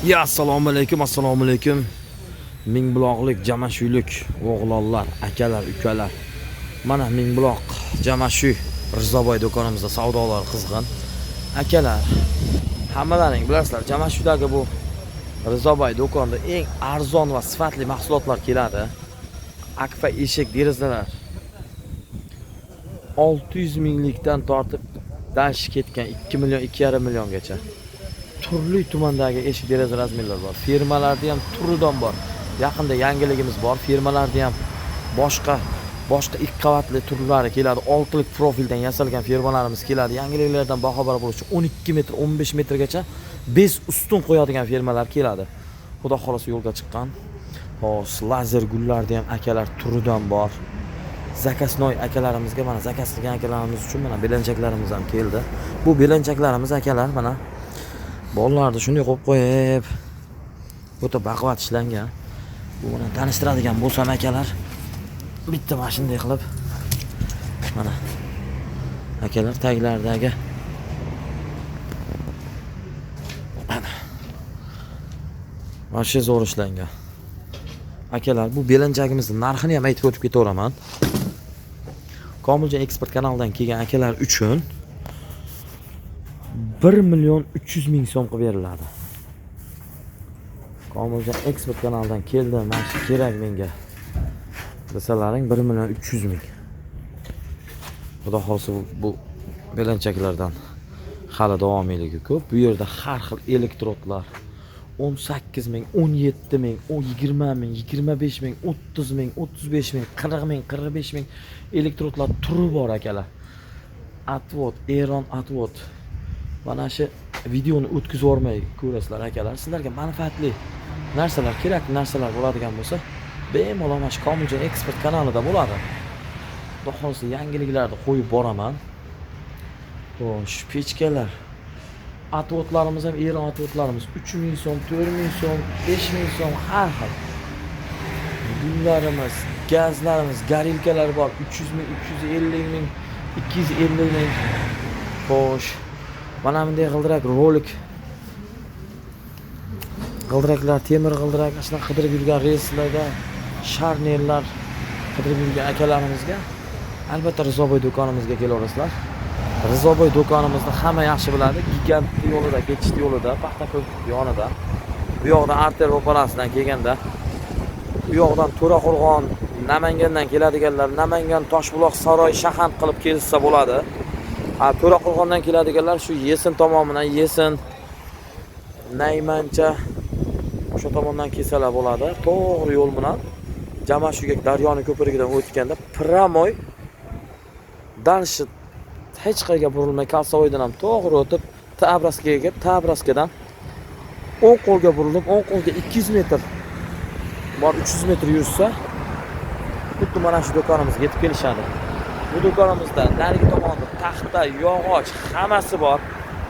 Ya assalomu alaykum. Mingbuloqlik, Jamashuylik o'g'lonlar, akalar, ukalar. Mana Mingbuloq, Jamashuy Rizoboy do'konimizda savdolar qizg'in. Akalar, hammalaring bilasizlar, Jamashuydagi bu Rizoboy do'konda eng arzon va sifatli mahsulotlar keladi. Akfa eshik derazalar 600 minglikdan tortib dash ketgan 2 million 2,5 milliongacha. Turli tumandagi eshik deraza razmerlar bor. Firmalarda ham turidan bor. Yaqinda yangiligimiz bor. Firmalarda ham boshqa ikki qavatli turlari keladi. 6 lik profildan yasalgan firmalarimiz keladi. Yangiliklardan bahobar bo'lishi 12 metr, 15 metrgacha bez ustun qo'yadigan firmalar keladi. Xudo xolasa yo'lga chiqqan. Xo'sh, lazer gullarda ham akalar turidan bor. Zakasnoy akalarimizga mana zakas qilgan akalarimiz uchun mana belanchaklarimiz ham keldi. Bu belanchaklarimiz akalar mana bolalarni shunday qo'yib qo'yib, o'ta baquvvat ishlangan. Bu bilan tanishtiradigan bo'lsam akalar, bitta mana shunday qilib mana akalar taglaridagi mana shu zo'r ishlangan. Akalar, bu belanchagimizning narxini ham aytib o'tib ketaveraman. Komiljon eksport kanalidan kelgan akalar uchun 1 million 300 ming so'm qilib beriladi. Komiljon eksport kanalidan keldi, mana shu kerak menga desalaring 1 million 300 ming. Xudo xolsa bu belanchaklardan hali davomiyligi ko'p. Bu yerda har xil elektrodlar 18 ming, 17 ming, 20 ming, 25 ming, 30 ming, 35 ming, 40 ming, 45 ming elektrodlar turi bor akalar. Atvot, Eron Atvot. Mana shu videoni o'tkazib yormay ko'rasizlar akalar. Sizlarga manfaatli narsalar, kerakli narsalar bo'ladigan bo'lsa, bemalol mana shu Komiljon eksport kanalida bo'ladi. Xudo xolasa yangiliklarni qo'yib boraman. Xo'sh, pechkalar. Atvotlarimiz ham Eron atvotlarimiz 3 ming so'm, 4 ming so'm, 5 ming so'm har xil. Gullarimiz, gazlarimiz, garilkalar bor. 300 ming, 350 ming, 250 ming. Xo'sh, mana bunday g'ildirak rolik. G'ildiraklar, temir g'ildirak, ashuna qidirib yurgan relslarga, sharnerlar qidirib yurgan akalarimizga albatta Rizoboy do'konimizga kelaverasizlar. Rizoboy do'konimizni hamma yaxshi biladi. Gigant yo'lida, ketishdi yo'lida, Paxtako'l yonida. Bu yoqdan Artel ro'parasidan kelganda, bu yoqdan To'raqo'rg'on, Namangandan keladiganlar Namangan, Toshbuloq, Saroy, Shahand qilib kelsa bo'ladi. To'raqo'rg'ondan keladiganlar shu Yesin tomonidan, Yesin, Naymancha o'sha tomondan kelsalar bo'ladi. To'g'ri yo'l bilan Jamashuyga Daryoni ko'prigidan o'tganda Pramoy Darshi hech qayerga burilmay Kalsovoydan ham to'g'ri o'tib Tabraskaga kelib, Tabraskadan o'ng qo'lga burilib, o'ng qo'lga 200 metr bor, 300 metr yursa, xuddi mana shu do'konimizga yetib kelishadi. Bu do'konimizda narigi tomonda taxta, yog'och hammasi bor.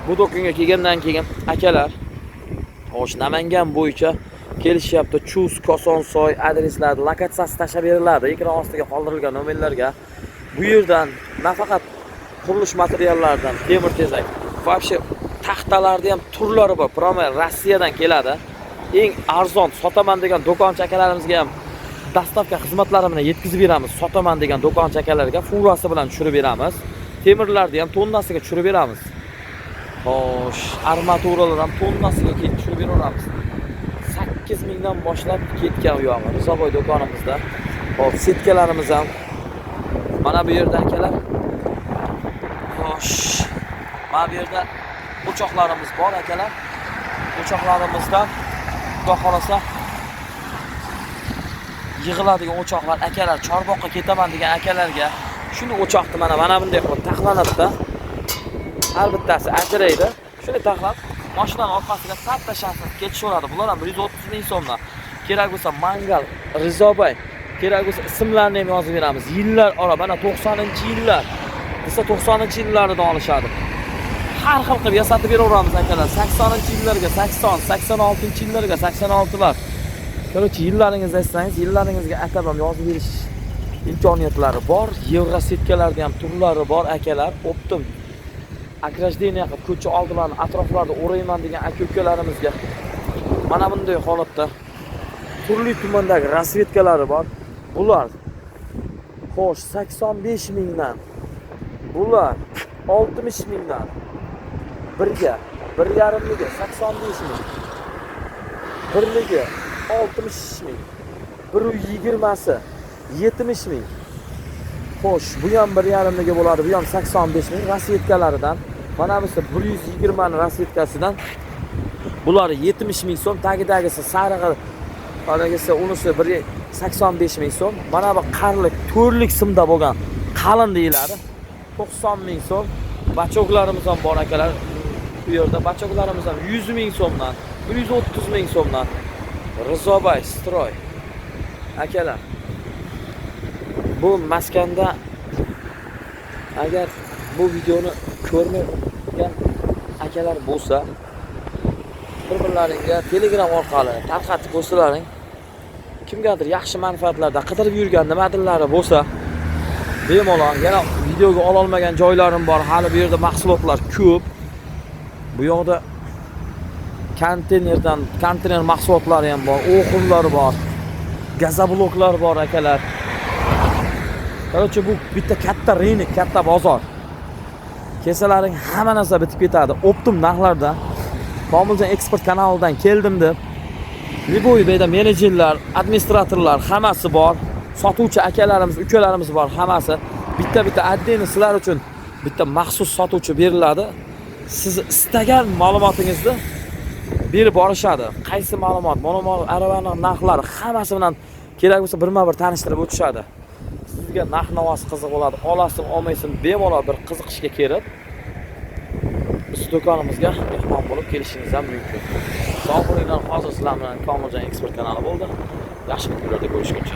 Bu do'konga kelgandan keyin akalar, xo'sh, Namangan bo'yicha kelishyapti. Chus, Kosonsoy adreslarni lokatsiyasi tashlab beriladi. Ekran ostiga qoldirilgan nomerlarga. Bu yerdan nafaqat qurilish materiallaridan, temir tezak, вообще taxtalarda ham turlari bor. Promel Rossiyadan keladi. Eng arzon sotaman degan do'konchi akalarimizga ham dastavka xizmatlari bilan yetkazib beramiz. Sotaman degan do'konchi akalarga furasi bilan tushirib beramiz. Temirlarni ham tonnasiga tushirib beramiz. Xo'sh, armaturalar ham tonnasiga tushirib beramiz. 8 mingdan boshlab ketgan u yog'i Rizoboy do'konimizda. Hop, setkalarimiz ham mana bu yerda akalar. Xo'sh, mana bu yerda o'choqlarimiz bor akalar. O'choqlarimizdan Xudo xolasa yig'iladigan o'choqlar akalar, Chorboqqa ketaman degan akalarga shuni o'choqni mana bunday qilib taxlanadi-da. Har bittasi ajraydi. Shuni taxlab mashinaning orqasiga sarta-sharta ketishaveradi. Bular ham 130 ming so'mdan. Kerak bo'lsa mangal, Rizoboy, kerak bo'lsa ismlarni ham yozib beramiz. Yillar ora, mana 90-yillar. Desa 90-yillardan olishadi. Har xil qilib yasatib beraveramiz akalar. 80-yillarga 80, 86-yillarga 86lar. Korotchi, yillaringizni aytsangiz, yillaringizga atab ham yozib berish imkoniyatlari bor. Yevro setkalarda ham turlari bor akalar. Optim ограждение qilib ko'cha oldilarini, atroflarni o'rayman degan aka-ukalarimizga Mana bunday holatda turli tumandagi rasvedkalari bor. Bular xo'sh 85 mingdan, bular 60 mingdan birga, 1,5liga 85 ming, birligi 60 ming, 120si 70 ming. Xo'sh, bu ham 1,5liga bo'ladi, bu ham 85 ming rasvedkalaridan. Mana bu 120 ni rasvedkasidan bular 70 ming so'm, tagidagisi sarig'i qaragisi unisi 85 ming so'm. Mana bu qarlik to'rlik simda bo'lgan qalin deyiladi. 90 ming so'm. Bachoklarimiz ham bor akalar. Bu yerda bachoklarimiz ham 100 ming so'mdan, 130 ming so'mdan. Rizobay stroy. Akalar. Bu maskanda agar bu videoni ko'rmagan akalar bo'lsa, bir-birlaringga Telegram orqali tarqatib qo'ysalaring, kimgadir yaxshi manfaatlarda qidirib yurgan nimadirlari bo'lsa, bemalol yana videoga ola olmagan joylarim bor. Hali bu yerda mahsulotlar ko'p. Bu yoqda konteyner mahsulotlari ham bor, o'qinlar bor, gazobloklar bor akalar. Qarochi bu bitta katta reynik, katta bozor. Kesalaring hamma narsa bitib ketadi. Optim narxlarda Komiljon eksport kanalidan keldim deb, Liboy beyda menejerlar, administratorlar hammasi bor. Sotuvchi akalarimiz, ukalarimiz bor, hammasi. Bitta отдельно sizlar uchun bitta maxsus sotuvchi beriladi. Siz istagan ma'lumotingizni berib borishadi. Qaysi ma'lumot, mana aravaning narxlari hammasi bilan kerak bo'lsa birma-bir tanishtirib o'tishadi. Sizga narx-navosi qiziq bo'ladi. Olasizmi, olmaysizmi, bemalol bir qiziqishga kelib biz do'konimizga mehmon bo'lib kelishingiz ham mumkin. Sog' bo'linglar. Hozir sizlar bilan Komiljon eksport kanali bo'ldi. Yaxshi videolarda ko'rishguncha.